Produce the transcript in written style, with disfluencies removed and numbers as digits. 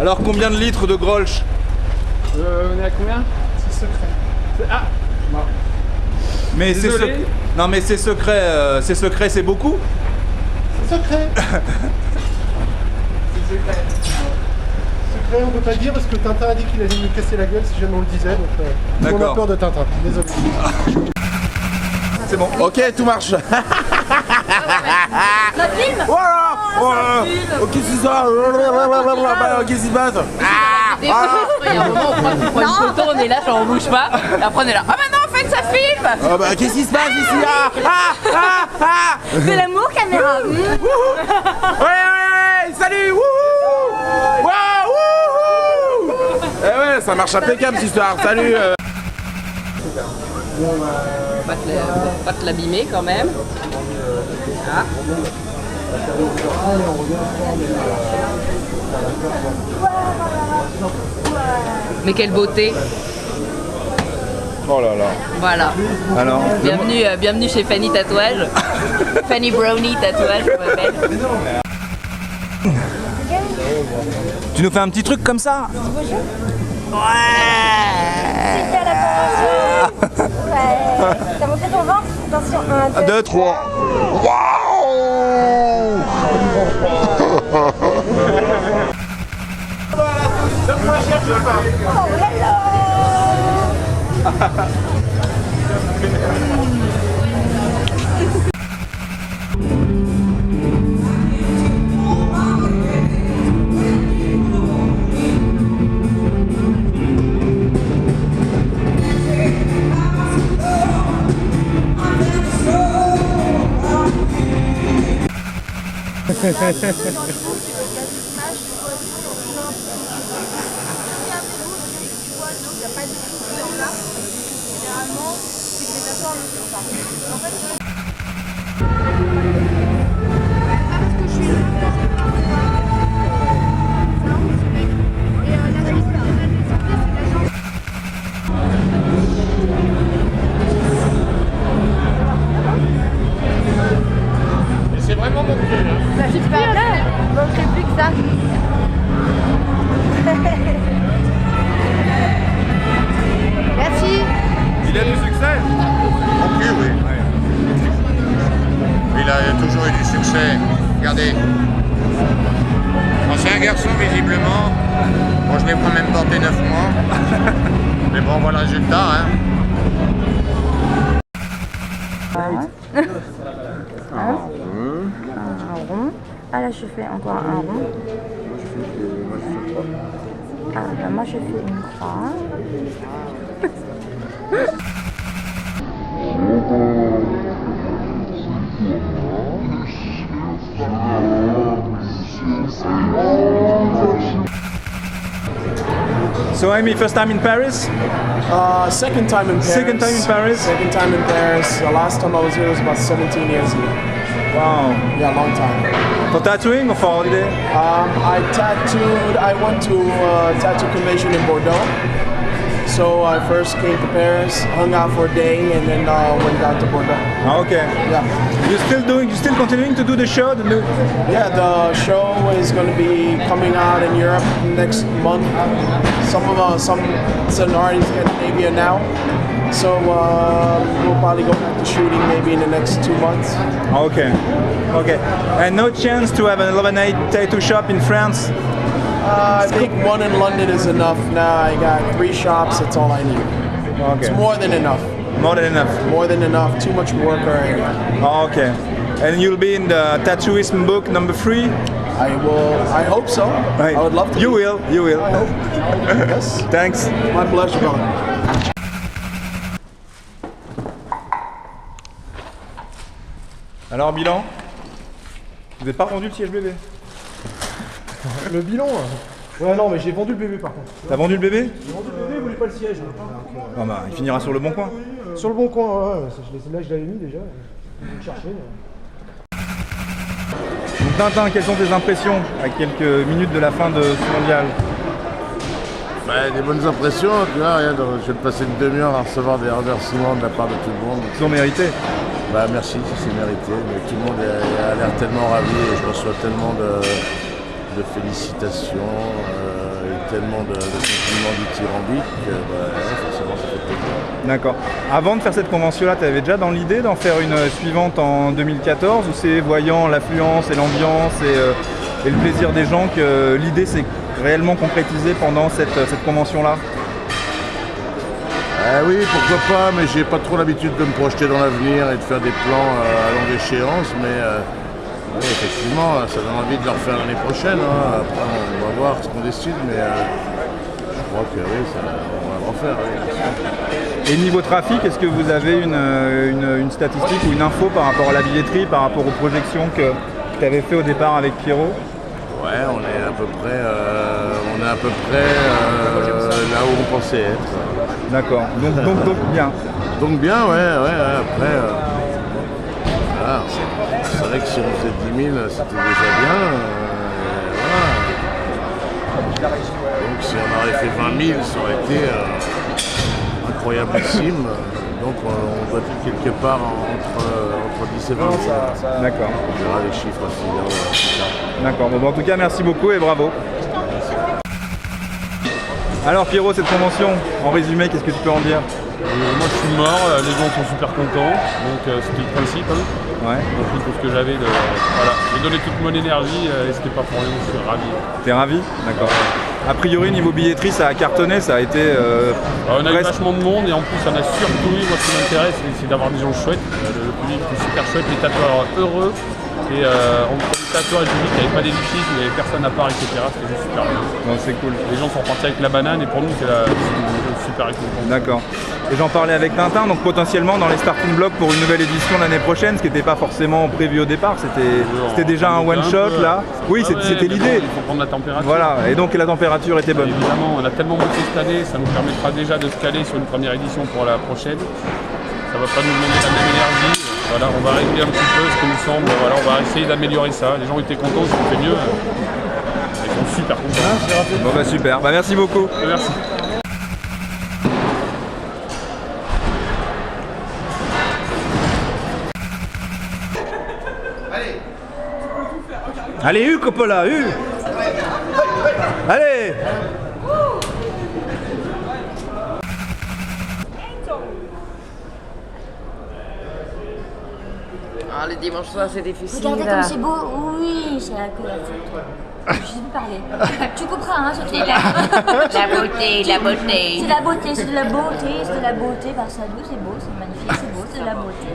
Alors combien de litres de Grolsch? On est à combien? C'est secret. Ah non. Mais c'est Désolé. Non mais c'est secret, c'est beaucoup? C'est secret. C'est secret. Secret, on peut pas dire parce que Tintin a dit qu'il allait nous casser la gueule si jamais on le disait, donc on a peur de Tintin. Désolé. C'est bon. Ok, tout marche. Notre film. Voilà. Ok, c'est ça. Qu'est-ce qui se passe? Il y a un moment, on prend une photo, on est là, genre on bouge pas. Et après on est là. Ah maintenant en fait ça filme. Ah bah qu'est-ce qui se passe ici? Fais l'amour caméra. Ouais, salut. Wouhou. Wouhou. Eh ouais, ça marche impeccable cette histoire. Salut. Pas te l'abîmer quand même. Ah. Mais quelle beauté. Oh là là. Voilà. Alors, Bienvenue chez Fanny Tatouage. Fanny Brownie Tatouage, on m'appelle. tu nous fais un petit truc comme ça? C'était à la pension. Ouais. T'as montré ton ventre? Attention, 1, 2, 2, 3. Oh, hello. C'est vraiment mon pied là. Ça super bien. Il manquerait plus que ça. Merci. Il a du succès? Mon cul, oui. Il a toujours eu du succès. Regardez. C'est un garçon, visiblement. Bon, je l'ai quand même porté 9 mois. Mais bon, on voit le résultat, hein. Un rond. Ah là je fais encore un rond. Ah bah moi je fais une croix. So Amy, first time in Paris? Second time in Paris. Second time in Paris? Second time in Paris. The last time I was here was about 17 years ago. Wow. Yeah, long time. For tattooing or for holiday? I went to a tattoo convention in Bordeaux. So I first came to Paris, hung out for a day, and then went down to Bordeaux. Okay. Yeah. You still continuing to do the show? Yeah, the show is going to be coming out in Europe next month. It's already in Scandinavia now. So we'll probably go back to shooting maybe in the next 2 months. Okay. Okay. And no chance to have an 11-8 tattoo shop in France? I think one in London is enough. Now I got 3 shops, that's all I need. Okay. It's more than enough. More than enough. More than enough. Too much work already. Okay. And you'll be in the Tattooism book number 3? I hope so. Right. I would love to. You will. I hope. Yes. Thanks. My pleasure, brother. Alors, bilan? Vous n'avez pas vendu le siège bébé? Le bilan. Ouais, non, mais j'ai vendu le bébé par contre. T'as vendu le bébé? J'ai vendu le bébé, il voulait pas le siège. Ah bah, il finira sur le bon coin. Sur le bon coin, ouais. Là, je l'avais mis déjà. Je vais le chercher. Donc, Tintin, quelles sont tes impressions à quelques minutes de la fin de ce mondial? Bah, des bonnes impressions, tu vois, rien de, je vais passer une demi-heure à recevoir des remerciements de la part de tout le monde. Ils ont mérité. Bah merci, c'est mérité, mais tout le monde a l'air tellement ravi et je reçois tellement de félicitations. tellement de compliments dithyrambiques que forcément ça fait plaisir. D'accord. Avant de faire cette convention-là, tu avais déjà dans l'idée d'en faire une suivante en 2014 ou c'est voyant l'affluence et l'ambiance et le plaisir des gens que l'idée s'est réellement concrétisée pendant cette convention-là? Oui, pourquoi pas, mais j'ai pas trop l'habitude de me projeter dans l'avenir et de faire des plans à longue échéance, mais oui, effectivement, ça donne envie de le refaire l'année prochaine. Après, on va voir ce qu'on décide, mais je crois que oui, on va le refaire. Oui. Et niveau trafic, est-ce que vous avez une statistique ou une info par rapport à la billetterie, par rapport aux projections que tu avais fait au départ avec Pierrot? Ouais, on est à peu près, là où on pensait être. D'accord, donc bien. Donc bien, ouais, après, voilà. C'est vrai que si on faisait 10 000, c'était déjà bien. Voilà. Donc si on aurait fait 20 000, ça aurait été incroyablissime. Donc on doit être quelque part entre 10 et 20 000. D'accord. On verra les chiffres finaux. D'accord, bon, en tout cas merci beaucoup et bravo. Alors Pierrot, cette convention, en résumé, qu'est-ce que tu peux en dire? Moi je suis mort, les gens sont super contents, donc c'était le principe. Hein. Ouais. Donc tout ce que j'avais de. Voilà. J'ai donné toute mon énergie et c'était pas pour rien, je suis ravi. T'es ravi? D'accord. A priori niveau billetterie ça a cartonné, ça a été. On a eu vachement de monde et en plus on a surtout eu, moi ce qui m'intéresse c'est d'avoir des gens chouettes, le public est super chouette, les tatoueurs heureux. Et entre les tatouages et le public, il n'y avait pas d'édifice, il n'y avait personne à part, etc. C'était juste super bien. Non, c'est cool. Les gens sont repartis avec la banane et pour nous c'est super récompense. D'accord. Et j'en parlais avec Tintin, donc potentiellement dans les starting blocks pour une nouvelle édition l'année prochaine, ce qui n'était pas forcément prévu au départ, c'était déjà un one shot là. Oui, c'était l'idée. Il faut prendre la température. Voilà, et donc la température était bonne. Évidemment, on a tellement monté cette année, ça nous permettra déjà de se caler sur une première édition pour la prochaine. Ça va pas nous demander la même énergie. Voilà, on va régler un petit peu ce que nous semble. Voilà, on va essayer d'améliorer ça. Les gens étaient contents, ça fait mieux. Ils sont super contents. Bon bah super, bah merci beaucoup. Merci. Allez, Coppola, Allez. Ah, le dimanche soir, c'est difficile. Regardez comme c'est beau. Oui, c'est la queue là. Je sais plus parler. Tu comprends, hein, ce truc-là. La beauté, la beauté. C'est la beauté, c'est de la beauté, c'est de la beauté. Barça, c'est beau, c'est magnifique, c'est beau, c'est de la beauté.